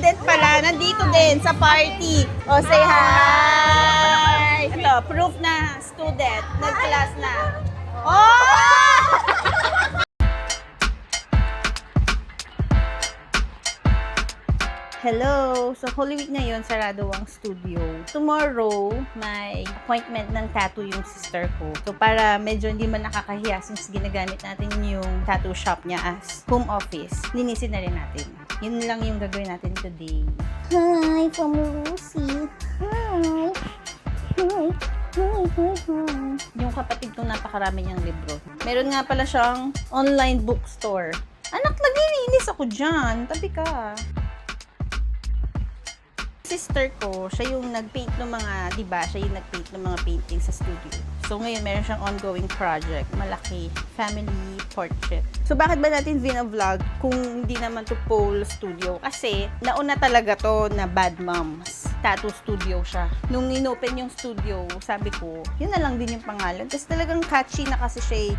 student pala, nandito din sa party. O, say hi! Ito, proof na student, nag-class na. Oh! Hello! So, Holy Week ngayon, sarado ang studio. Tomorrow, may appointment ng tattoo yung sister ko. So, para medyo hindi man nakakahiya since ginagamit natin yung tattoo shop niya as home office, linisin na rin natin. Yun lang yung gagawin natin today. Hi, from Lucy. Hi. Hi. Yung kapatid kong napakarami niyang libro. Meron nga pala siyang online bookstore. Anak, naglilinis ako dyan. Tabi ka. Sister ko, siya yung nag-paint ng mga, di ba? Siya yung nag-paint ng mga painting sa studio. So, ngayon, meron siyang ongoing project. Malaki. Family portrait. So, bakit ba natin vlog kung hindi naman to Pole Studio? Kasi, nauna talaga to na Bad Moms. Tattoo studio siya. Nung inopen yung studio, sabi ko, yun na lang din yung pangalan. Kasi talagang catchy na kasi siya.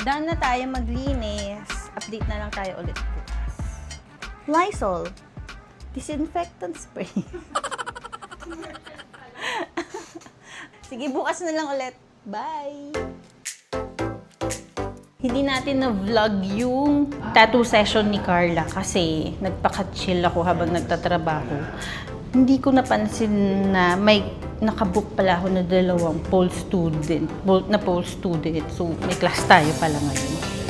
Done na tayo maglinis. Update na lang tayo ulit bukas. Lysol. Disinfectant spray. Sige, bukas na lang ulit. Bye! Hindi natin na-vlog yung tattoo session ni Carla kasi nagpaka-chill ako habang nagtatrabaho. Hindi ko napansin na may nakabook pala ako na dalawang pole student. So, may class tayo pala ngayon.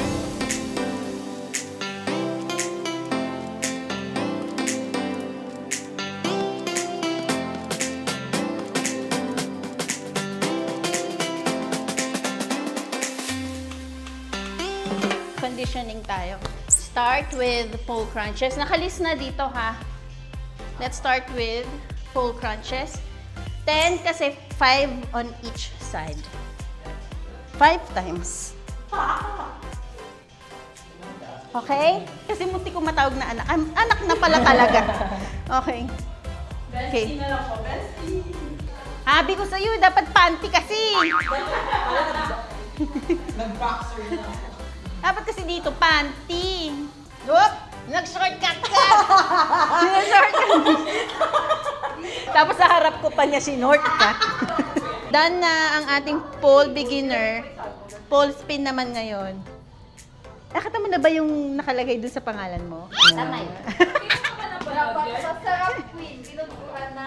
Conditioning tayo. Start with pole crunches. Nakalist na dito ha. Let's start with pole crunches. 10 kasi 5 on each side. 5 times. Okay? Kasi munti ko matawag na anak. Anak na pala talaga. Okay. Okay. Bestie na lang po, bestie. Sabi ko sa'yo, dapat panty kasi. Nag-boxer na. Dapat kasi dito, panty. Look! Nag-shortcut ka! Nag-shortcut. Tapos sa harap ko pa niya shortcut. Done na ang ating pole beginner. Pole spin naman ngayon. Nakita mo na ba yung nakalagay dun sa pangalan mo? Tama yun. Dapat sa sarap queen, binubuhan na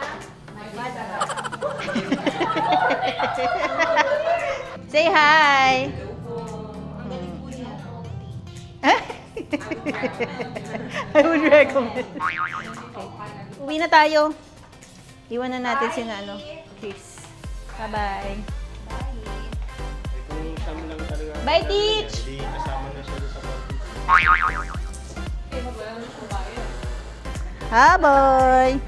may masarap. Say hi! I would recommend. Okay. Uwi na tayo. Iwan na natin si Chris. Bye-bye. Bye, Teach! Hindi kasama na siya sa party. Bye-bye!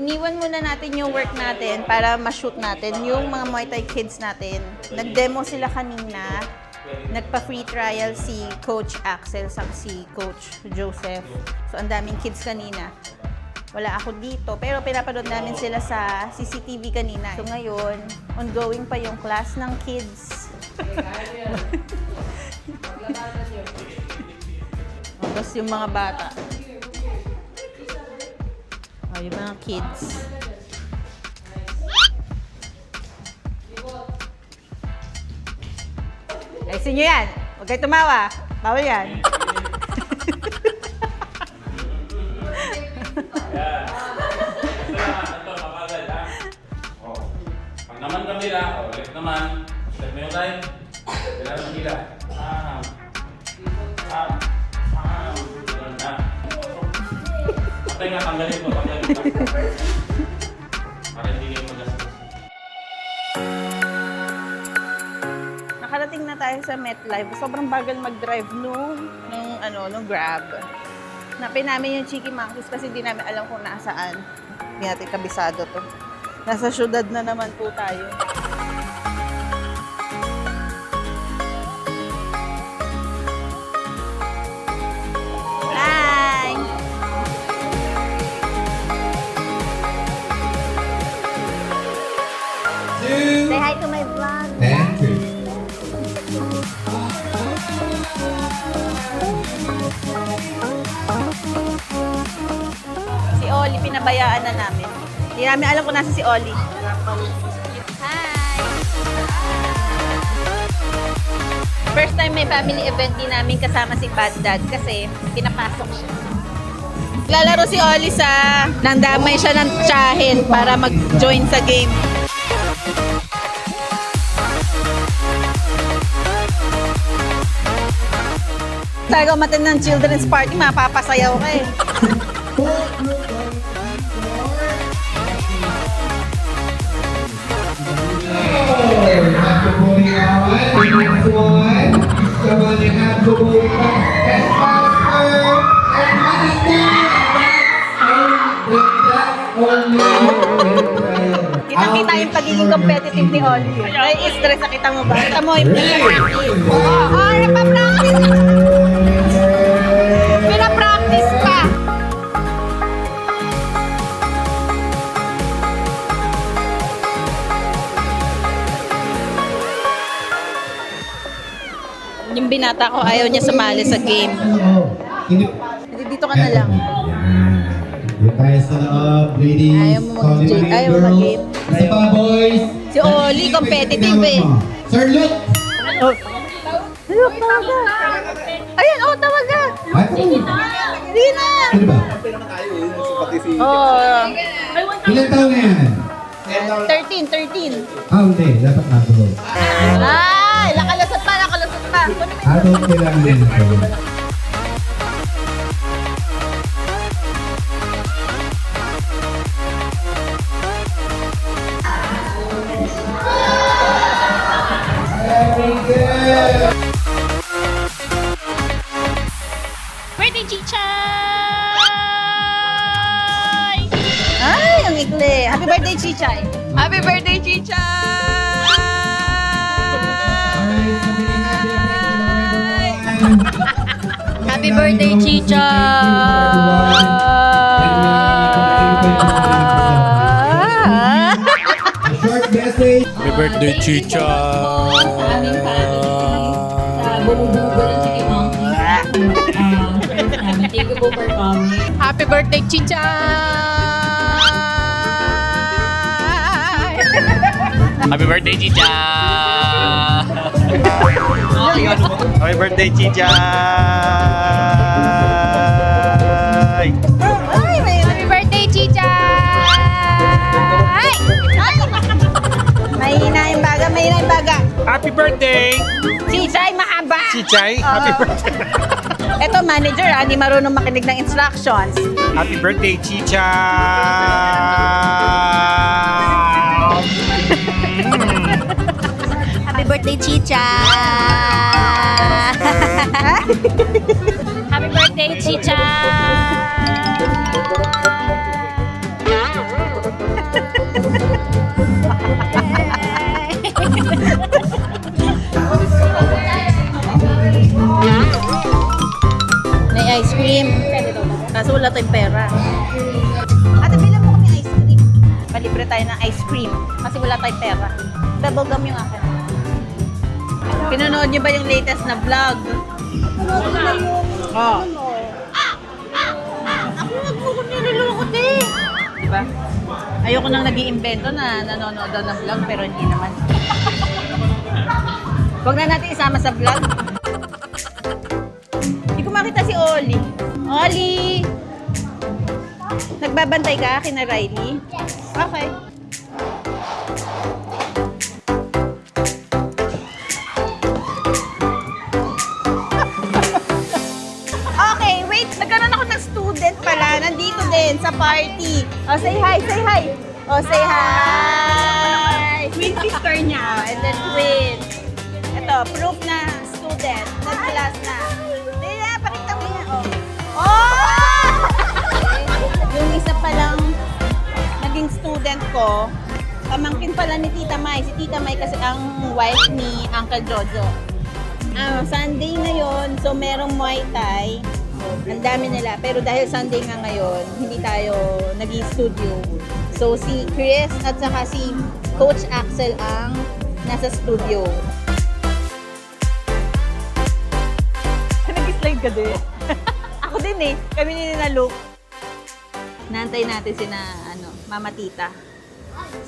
Iniwan muna natin yung work natin para ma-shoot natin yung mga Muay Thai kids natin. Nag-demo sila kanina. Nagpa-free trial si Coach Axel sa si Coach Joseph. So, ang daming kids kanina. Wala ako dito, pero pinapanood namin sila sa CCTV kanina. So, ngayon, ongoing pa yung class ng kids. Tapos yung mga bata. Yung mga kids. Ayusin nyo yan. Huwag kayo tumawa. Bawal yan. Ito, mapagad ha. Pag naman kamila, left naman. Step mo yung time. Kailangan kamila. Ganun na. Patay nga, tanggalin mo. Para hindi kayo magastos. Nakarating na tayo sa MetLife. Sobrang bagal mag-drive nung Grab. Napin namin yung Cheeky Monkeys kasi hindi namin alam kung nasaan. Hindi natin kabisado to. Nasa syudad na naman po tayo. Hi! hi to my vlog. Thank you. Si Oli, pinabayaan na namin. Hindi namin alam kung nasa si Oli. Hi! First time may family event din namin kasama si Bad Dad kasi pinapasok siya. Lalaro si Oli sa nandamay siya ng tsahin para mag-join sa game. Talaga umatin ng children's party, mapapasayaw ka eh. Have to pull it out. Next one. Someone you have to pull it back and faster. And Kitang-kita yung pagiging competitive ni Oli. Ay, stress na kita mo ba? Kita mo yung pinapractice. Oo, napapractice. Pinapractice pa. Yung binata ko, ayaw niya sumali sa game. Hindi, dito ka na lang. Doon tayo sa loob, ladies. Ayaw mo mag-game. Ayaw mo mag-game. Sa pa, boys. Si Oli, competitive eh. Sir Luke. Look, tawaga. Ayan, oh, tawaga. Ay, Hindi na. ano ba? Oh, Ilan taon na yan? 13. Hindi. Dapat adult. Ay, nakalusot pa. Adult kailangan yan. Very good. Birthday, Chichay! Ay, ang ikli. Happy birthday, Chichay! Happy birthday, Chichay! Alright, sabi ni Happy birthday, Short message. Happy birthday, Chicha! Happy birthday, Chicha! Happy birthday, Chicha! Happy birthday, Chicha! Ay, happy birthday, Chicha! Ay! Mahina yung baga. Happy birthday! Chichay, mahaba! Chichay, happy birthday! Eto, manager, hindi marunong makinig ng instructions. Happy birthday, Chicha! Happy birthday, Chicha! Happy birthday, Chicha! May ice cream. Kaso wala tayong pera. Ate, bilang mo kami ice cream. Palibre tayo ng ice cream. Kasi wala tayong pera. Double gum yung akin. Pinanood niyo ba yung latest na vlog? Oo. Ako nagmukot nilulukot eh. Diba? Ayoko nang nag-iimbento na nanonood daw ng vlog pero hindi naman. Huwag na natin isama sa vlog. Hindi ko makita si Oli. Oli! Nagbabantay ka kina Riley? Okay. Okay, wait. Nagkaroon ako ng student pala. Nandito din sa party. Oh, say hi, say hi. Oh, say hi. Twin sister niya. And then twin. Ito, proof na student. Nag-class na. Hindi na, pakita mo yan. Oh! Oh! Yung isa palang naging student ko, pamangkin pala ni Tita Mai. Si Tita Mai kasi ang wife ni Uncle Jojo. Sunday na yon, so merong Muay Thai. Ang dami nila. Pero dahil Sunday nga ngayon, hindi tayo nag-studio. So, si Chris at saka si Coach Axel ang nasa studio. Nag-slide ka din. Ako din eh. Kami ni na Luke. Naantay natin sina Mama Tita.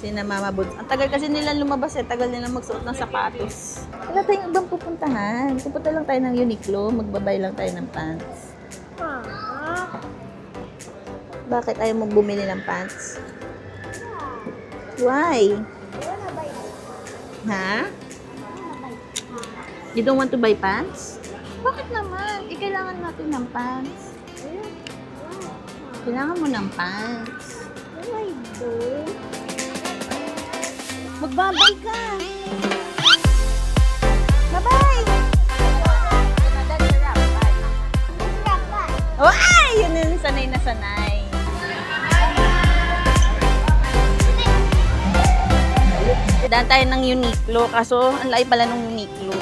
Sina Mama Buds. Ang tagal kasi nila lumabas eh. Tagal nila magsuot ng sapatos. Wala tayong ibang pupuntahan. Pupunta lang tayo ng Uniqlo. Magbabay lang tayo ng pants. Bakit ayaw mo bumili ng pants? Why? Ha? You don't want to buy pants? Bakit naman? Kailangan natin ng pants. Kailangan mo ng pants. Magbabay ka. Bye-bye! Oh, ay! Yun yung sanay na sanay. Daan tayo ng Uniqlo, kaso ang laki pala ng Uniqlo.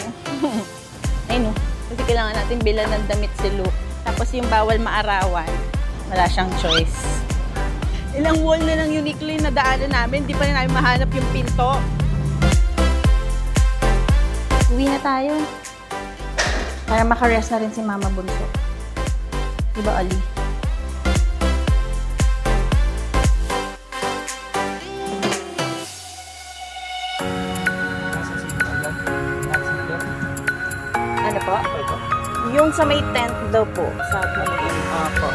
Ay no, kasi kailangan natin bilan ng damit si Luke. Tapos yung bawal maarawan, wala siyang choice. Ilang wall na ng Uniqlo yung nadaanan namin, di pa na namin mahanap yung pinto. Uwi na tayo. Para makarest na rin si Mama Bunso. Diba, Ali? Ano po? Yung sa may tent daw po. Sa Opo.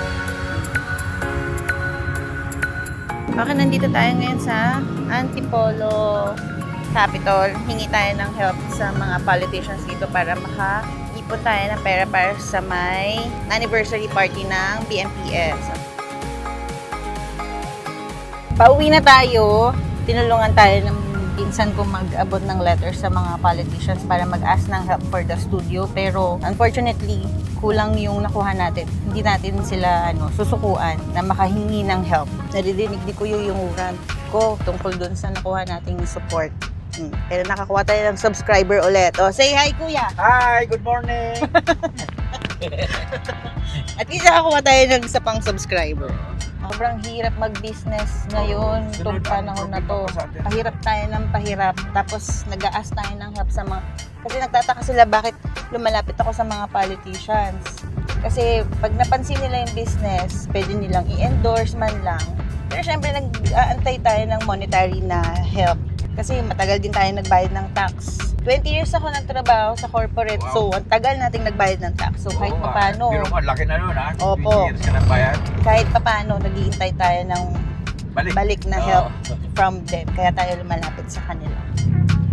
Okay, nandito tayo ngayon sa Antipolo Capitol. Hingi tayo ng help sa mga politicians dito para makaipon tayo ng pera para sa may anniversary party ng BMPS. Pauwi na tayo. Tinulungan tayo ng pinsan ko mag-abot ng letter sa mga politicians para mag-ask ng help for the studio. Pero unfortunately, kulang yung nakuha natin. Hindi natin sila susukuan na makahingi ng help. Naridinig ko yung rant ko tungkol dun sa nakuha nating support. Pero nakakuha tayo ng subscriber ulit. O, say hi, kuya! Hi, good morning. At least nakakuha tayo ng isa pang subscriber. Sobrang hirap mag-business ngayon, itong panahon na to. Pahirap tayo ng pahirap. Tapos nag-a-ask tayo ng help sa mga... Kasi nagtataka sila bakit lumalapit ako sa mga politicians. Kasi pag napansin nila yung business, pwede nilang i-endorse man lang. Pero syempre nag-aantay tayo ng monetary na help. Kasi matagal din tayo nagbayad ng tax. 20 years ako nagtrabaho sa corporate. Wow. So, ang tagal nating nagbayad ng tax. So, kahit papaano... Pero mo, laki na nun ha. Opo. 20 years ka nang bayad. Kahit papaano, naghihintay tayo ng balik na help from them. Kaya tayo lumalapit sa kanila.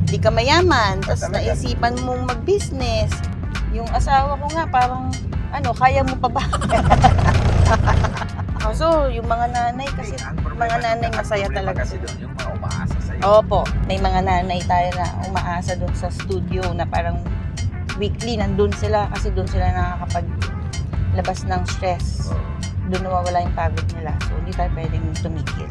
Hindi ka mayaman, tapos naisipan mong mag-business. Yung asawa ko nga, parang, kaya mo pa ba? So, yung mga nanay kasi, mga nanay masaya talaga. Kasi doon, yung mga umaasa sa'yo. Opo, may mga nanay tayo na umaasa doon sa studio na parang weekly nandun sila kasi doon sila nakakapaglabas ng stress. Doon nawawala yung pagod nila. So, hindi tayo pwedeng tumigil.